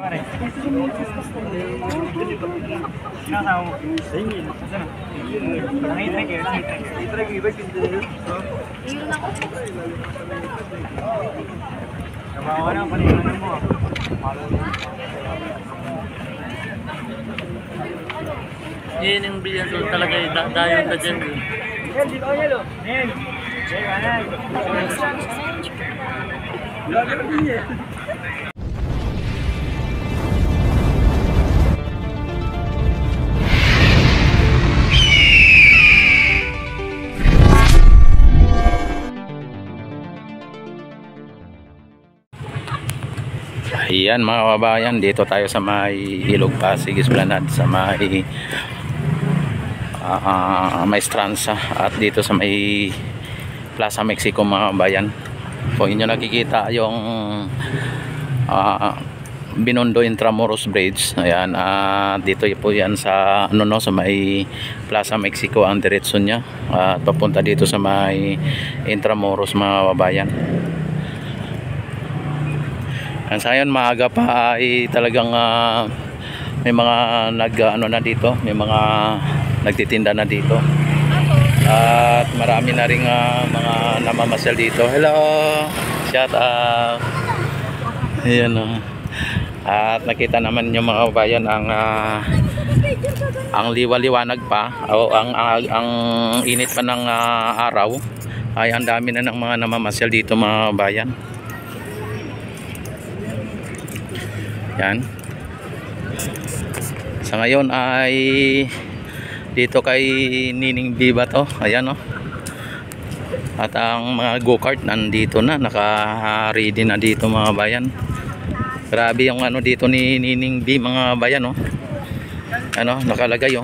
Yan yung bilyan talaga dayon ka dyan. Ayan mga kababayan, dito tayo sa may Ilog Pasig Esplanade, sa may Maestranza, at dito sa may Plaza Mexico mga kababayan. Kung inyo nakikita yung Binondo Intramuros Bridge, ayan, dito po yan sa sa may Plaza Mexico ang diretso niya, papunta dito sa may Intramuros mga kababayan. Sa ngayon maaga pa ay talagang may mga na dito, may mga nagtitinda na dito, at marami na ring mga namamasyal dito. Hello, shout out. Ayan, at nakita naman yung mga kabayan ang liwaliwanag pa, o ang init pa ng araw, ay ang dami na ng mga namamasyal dito mga kabayan. Yan. Sa ngayon ay dito kay Nining Viva to. Ayan, at ang mga go-kart nandito na, naka-ready na dito mga bayan. Grabe yung dito ni Nining B mga bayan, nakalagay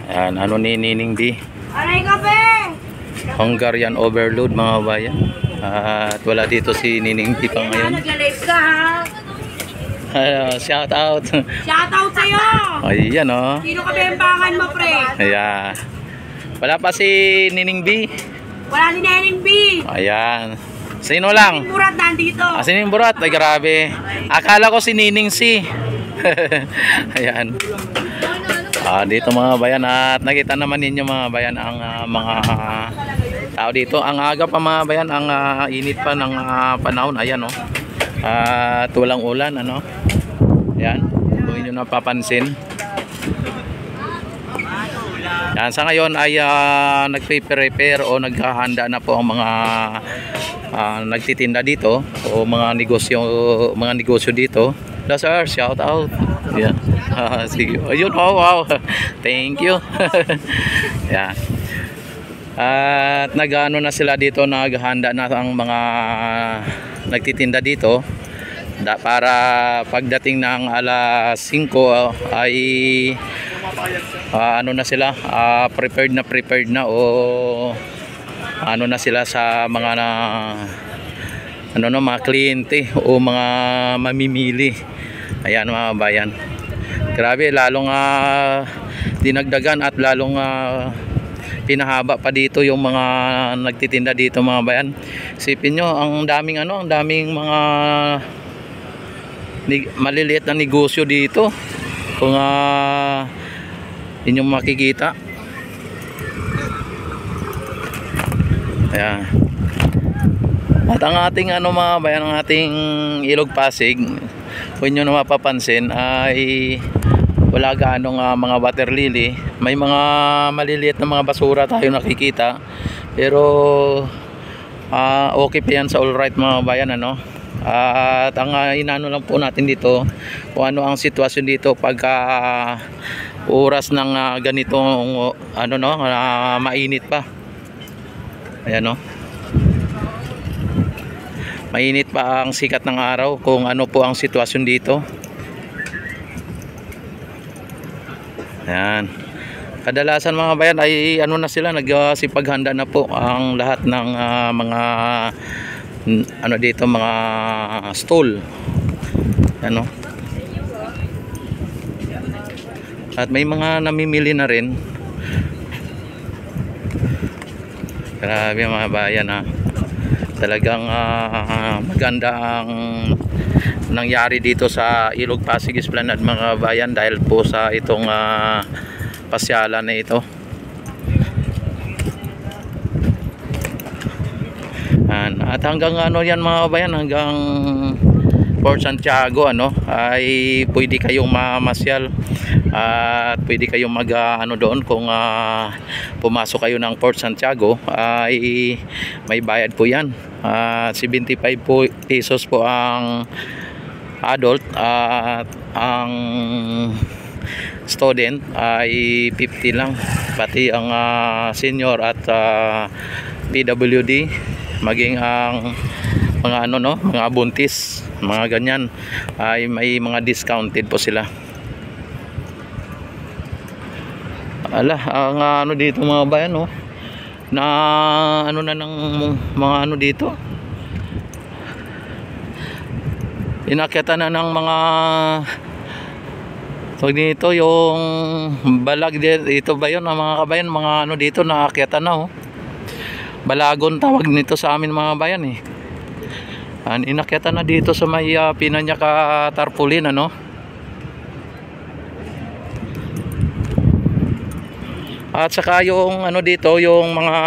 Ayan, ni Nining B. Aray kape! Hungarian Overload mga bayan. At wala dito si Nining B pa ngayon. Nag-live ka ha? Shout out. Shout out sa'yo! Ayan, Sino ka bembangan mo, pre? Ayan. Wala pa si Nining B. Wala si Nining B. Ayan. Sino lang? Nining Burat nandito. Si Nining Burat. Ay grabe. Akala ko si Nining C. Ayan. Dito mga bayan, at nakita naman ninyo mga bayan ang mga tao dito. Ang aga pa mga bayan, ang init pa ng panahon. Ayan, at walang ulan, ayan, kung inyo napapansin. Yan, sa ngayon ay nagpe-prepare o naghahanda na po ang mga nagtitinda dito, o mga negosyo dito. Sir, shout out. Yeah. Sige. Ayun, wow. Thank you. Yeah. At nag-ano na sila dito, naghahanda na ang mga nagtitinda dito para pagdating ng alas 5 ay na sila, prepared na, o na sila sa mga mga kliyente o mga mamimili. Ayan mga bayan, grabe, lalong dinagdagan at lalong pinahaba pa dito yung mga nagtitinda dito mga bayan. Isipin nyo, ang daming mga maliliit na negosyo dito, kung inyong makikita. Ayan. At ang ating mga bayan, ang ating Ilog Pasig, kung inyo na mapapansin, ay wala gaanong mga water lily. May mga maliliit na mga basura tayo nakikita, pero okay pa yan, sa all right mga bayan, at ang inano lang po natin dito, kung ano ang sitwasyon dito pag oras ng ganitong mainit pa. Ayan, mainit pa ang sikat ng araw, kung ano po ang sitwasyon dito. Ayan. Kadalasan mga bayan ay na sila, nagsipaghanda na po ang lahat ng mga dito, mga stall. At may mga namimili na rin. Grabe mga bayan, Talagang maganda ang nangyari dito sa Ilog Pasig Esplanade mga bayan dahil po sa itong pasyalan na ito. At hanggang ano yan mga bayan, hanggang Port Santiago ay pwede kayong mamasyal at pwede kayong mag doon kung pumasok kayo ng Port Santiago ay may bayad po yan. 75 pesos po ang adult at ang student ay 50 lang, pati ang senior at PWD maging ang mga mga buntis, mga ganyan ay may mga discounted po sila. Ang dito mga bayan na na ng mga dito, inakyatan na ng mga dito yung balag dito ba yun mga kabayan, mga dito naakyatan na Balagon tawag nito sa amin mga bayan inakyatan na dito sa may Pinanyaka tarpaulin At saka yung dito, yung mga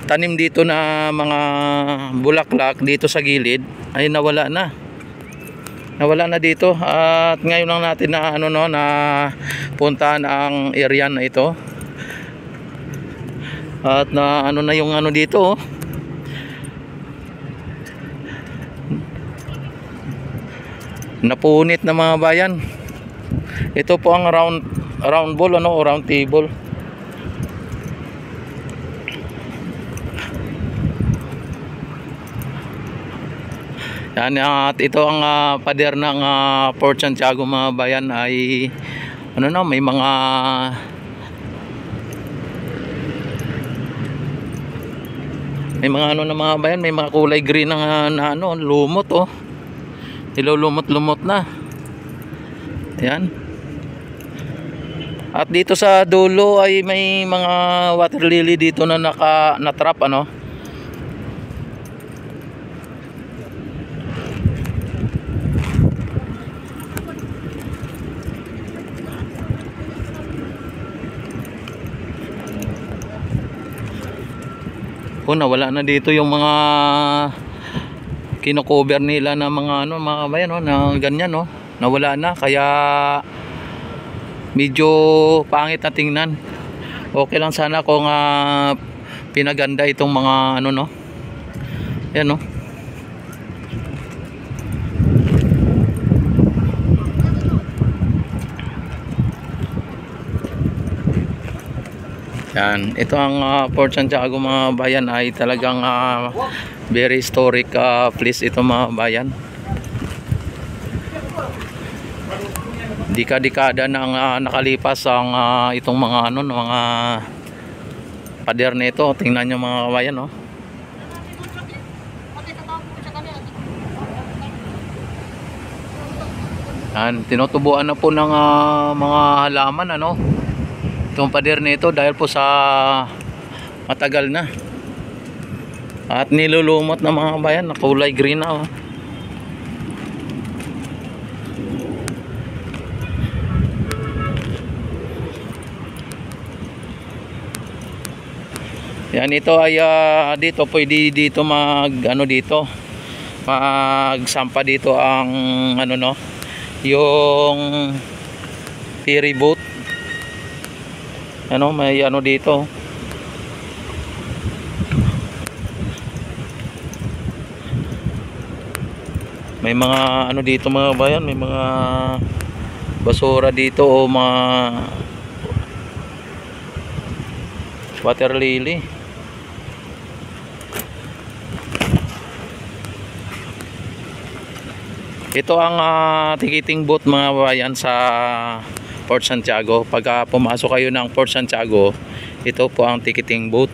tanim dito na mga bulaklak dito sa gilid ay nawala na dito. At ngayon lang natin na na puntahan ang area na ito. At na na yung dito napunit na mga bayan. Ito po ang round ball o round table. Yan, at ito ang pader ng Port Santiago mga bayan ay may mga na mga bayan, may mga kulay green na lumot ilulumot-lumot na. Ayan. At dito sa dulo ay may mga water lily dito na na-trap nawala na dito yung mga kino-cover nila na mga mga bayan na ganyan nawala na, kaya medyo pangit na tingnan. Okay lang sana kung pinaganda itong mga yan yan. Ito ang Port Santiago mga bayan ay talagang very historic place ito mga bayan. Dekada na ang nakalipas ang itong mga mga pader nito. Tingnan nyo mga bayan yan, tinutubuan na po ng mga halaman itong pader nito dahil po sa matagal na at nilulumot na mga bayan na kulay green na yan. Ito ay dito pwede dito dito magsampa dito ang yung ferry boat may dito may mga dito mga bayan, may mga basura dito o mga water lily. Ito ang ticketing booth mga bayan sa Port Santiago. Pagka pumasok kayo ng Port Santiago, ito po ang ticketing booth.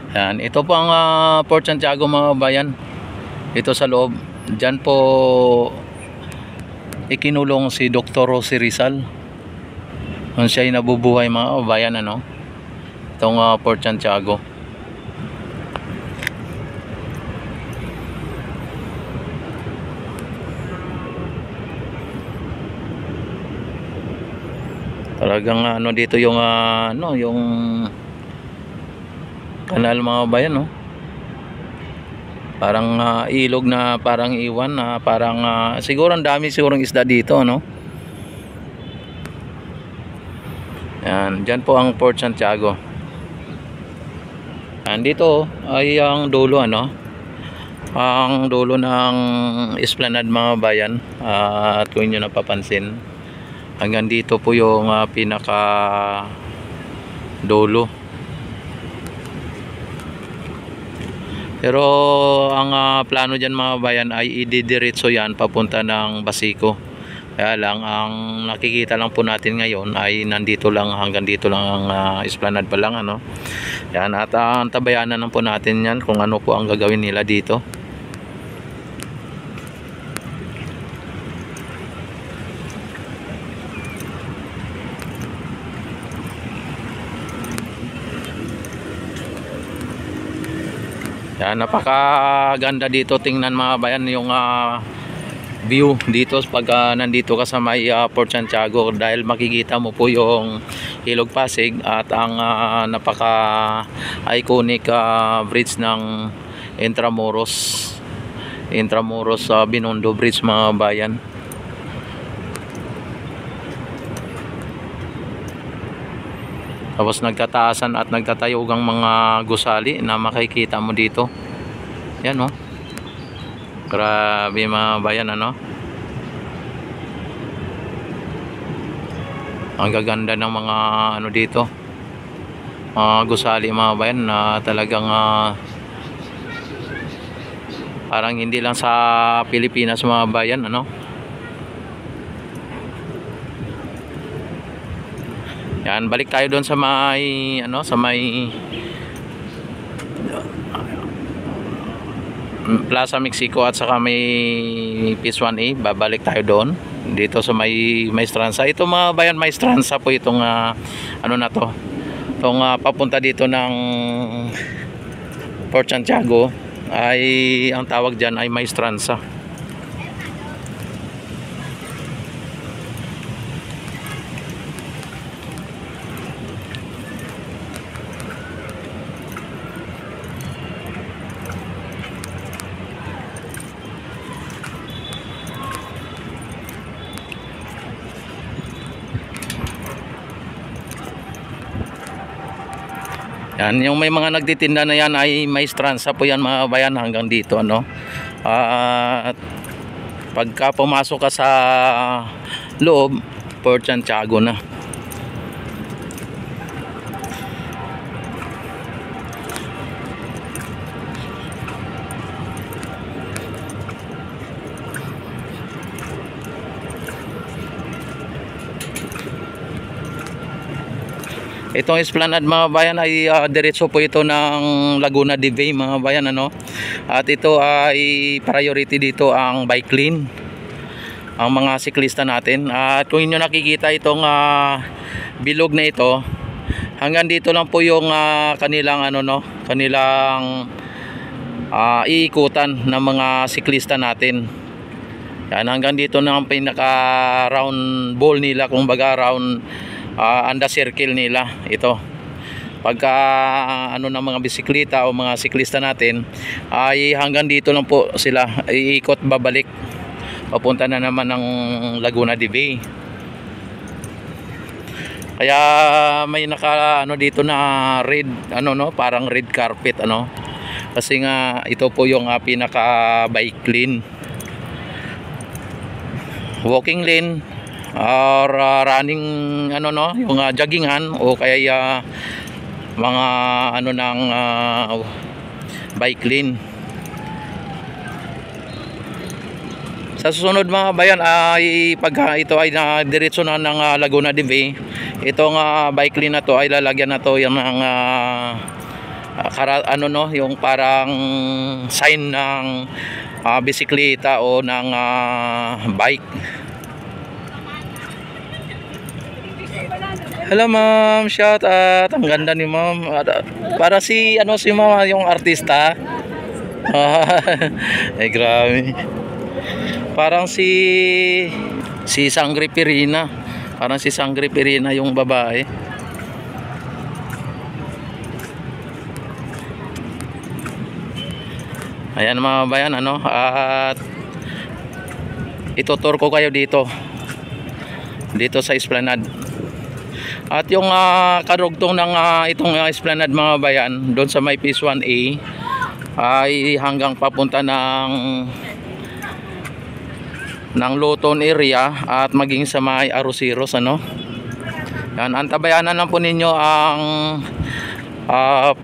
Yan, ito po ang Port Santiago mga bayan. Ito sa loob. Diyan po ikinulong si Dr. Rosie Rizal. Kung siya ay nabubuhay mga bayan, ano? Itong Port Santiago. Talagang ano dito yung ano yung kanal mga bayan, no? Parang ilog na parang iwan na parang siguro ang dami sigurong isda dito, no? Yan, diyan po ang Port Santiago. Andito ay ang dulo, ano? Ang dulo ng Esplanade mga bayan. At kung inyo napapansin, hanggang dito po yung pinaka dulo. Pero ang plano dyan mga bayan ay ididiretso yan papunta ng Basico. Kaya lang ang nakikita lang po natin ngayon ay nandito lang, hanggang dito lang ang Esplanade pa lang, ano. Yan, at antabayanan lang po natin yan kung ano po ang gagawin nila dito. Yan, napakaganda dito tingnan mga bayan yung view dito pag nandito ka sa may Port Santiago, dahil makikita mo po yung Ilog Pasig at ang napaka iconic bridge ng Intramuros Binondo Bridge mga bayan. Tapos nagtataasan at nagtatayugang mga gusali na makikita mo dito. Yan, oh. Grabe mga bayan, ano. Ang gaganda ng mga ano dito. Mga gusali mga bayan na talagang parang hindi lang sa Pilipinas mga bayan, ano. Yan, balik tayo doon sa may ano, sa may Plaza Mexico at saka may Phase 1A. Babalik tayo doon dito sa may Maestranza. Ito mga bayan, Maestranza po itong ano na to. Itong papunta dito ng Port Santiago ay ang tawag diyan ay Maestranza. Yan, yung may mga nagtitinda na yan ay Maestranza po yan mga bayan hanggang dito, ano. At pagka pumasok ka sa loob, Port Santiago na. Itong Esplanade mga bayan ay diretso po ito ng Laguna de Bay mga bayan, ano. At ito ay priority dito ang bike lane, ang mga siklista natin. At kung inyo nakikita itong bilog na ito, hanggang dito lang po yung kanilang ano, no, kanilang iikutan ng mga siklista natin. Yan, hanggang dito na ang pinaka round ball nila, kung baga round anda circle nila ito. Pagka ano ng mga bisikleta o mga siklista natin ay hanggang dito lang po sila iikot, babalik papunta na naman ng Laguna de Bay. Kaya may naka ano dito na red ano, no, parang red carpet, ano, kasi nga ito po yung pinaka bike lane, walking lane or running ano, no, yung joggingan o kaya mga ano ng bike lane. Sa susunod mga bayan ay pag ito ay diretso na ng Laguna de Bay, itong bike lane na to ay lalagyan na to yung ng ano no, yung parang sign ng bisikleta o ng bike. Hello ma'am, shout out. Ang ganda ni ma'am. Para si si mama yung artista. Ay grabe. Parang si Sangre Pirina. Parang si Sangre Pirina yung babae. Ayan mga bayan, at itutur ko kayo dito sa Esplanade. At yung karugtong ng itong Esplanade mga bayan, doon sa may Phase 1A ay hanggang papunta ng Luton area at maging sa may Arosiros Yan, antabayanan lang po ninyo ang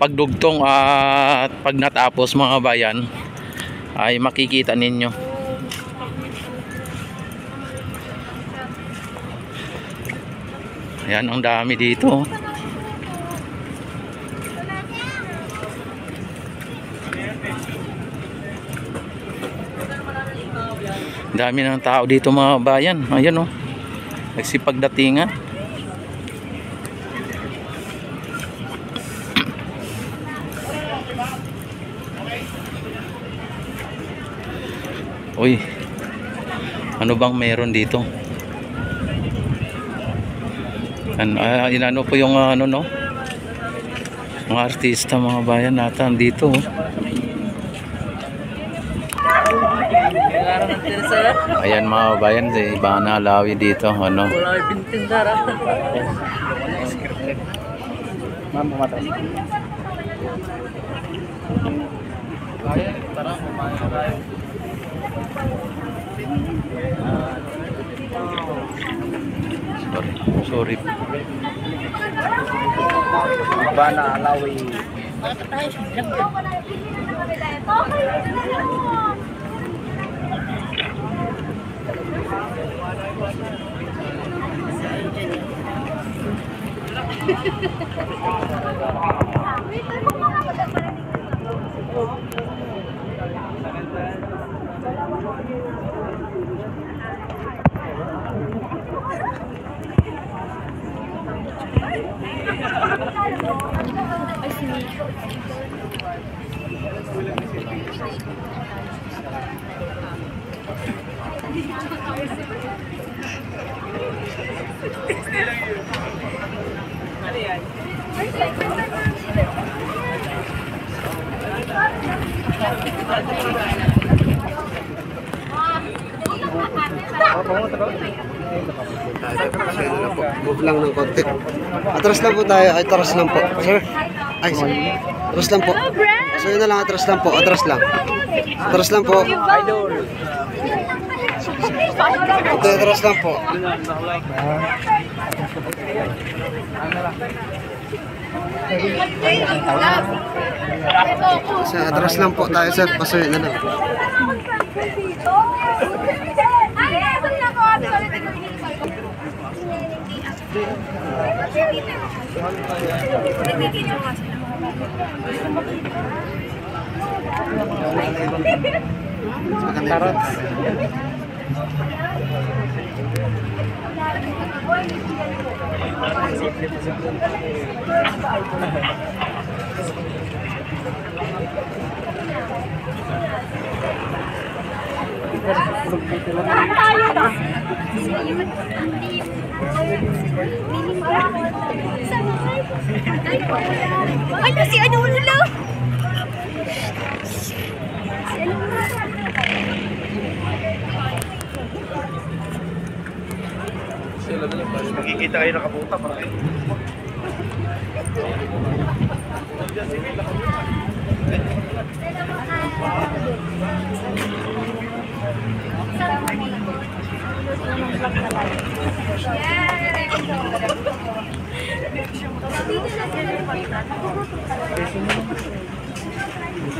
pagdugtong at pag natapos mga bayan ay makikita ninyo. Ayan, ang dami dito. Dami ng tao dito mga bayan. Ayan nagsipagdatingan. Uy, ano bang meron dito? Inano po yung mga artista mga bayan natin dito. Ayan mga bayan, iba na Alawi dito. Wala ay pintindara. Ma'am, pumatay. Tara, kumain na tayo. Sorry. Bana Alawi. Move lang ng konti. Atras lang po tayo. Ay, atras lang po. Sir. Ay, sir. Atras lang po. So yun na lang. Atras lang po. Atras lang. Atras lang po. Okay, atras lang po. Sir, atras lang po tayo, sir. Pasuyin na lang. Ay, si ano ulo? Makikita kayo nakapunta pa.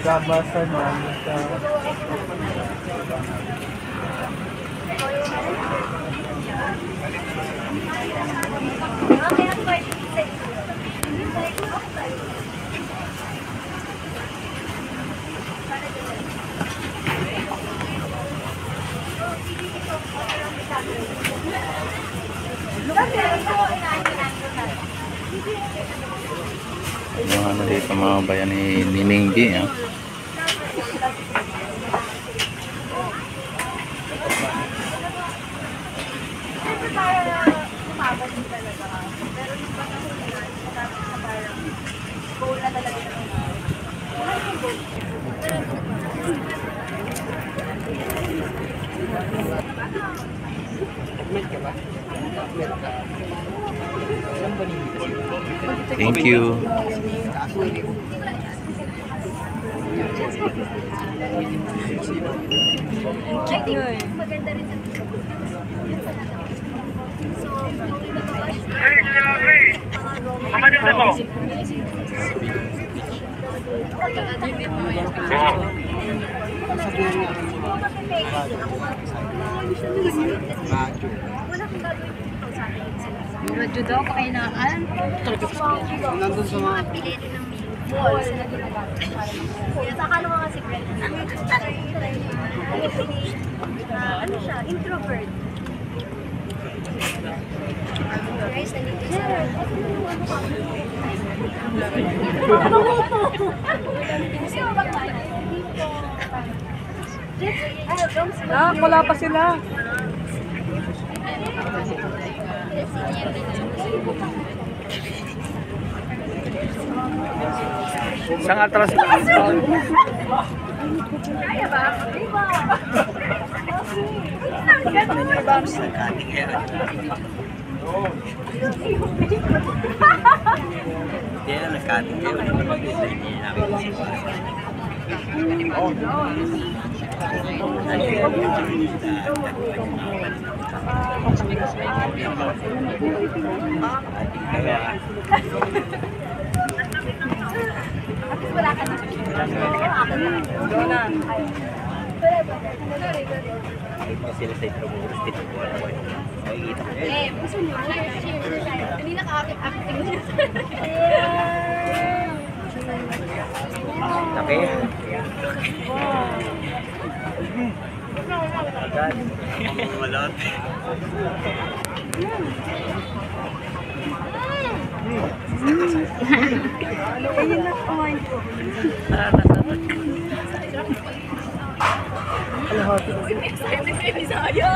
Kabasa na. kasama dito mga bayan ni Nining B. Thank you. Maganda rin sa radyo daw kainaan. Nandun sa mga... Pilito ng wall sa ginagawa. Kaya saka naman kasi friend. Ano siya? Introvert. Guys, nandito sa... Wala pa sila. Isang atras lang. Kaya ba? Hindi na nagkating kayo. Hindi na Wala ka na. sila sa introvert. Makikita ko. Gusto nyo? Hindi nakakakit-acting niya. Laki. Malot. Ayun na kumain ko. Saya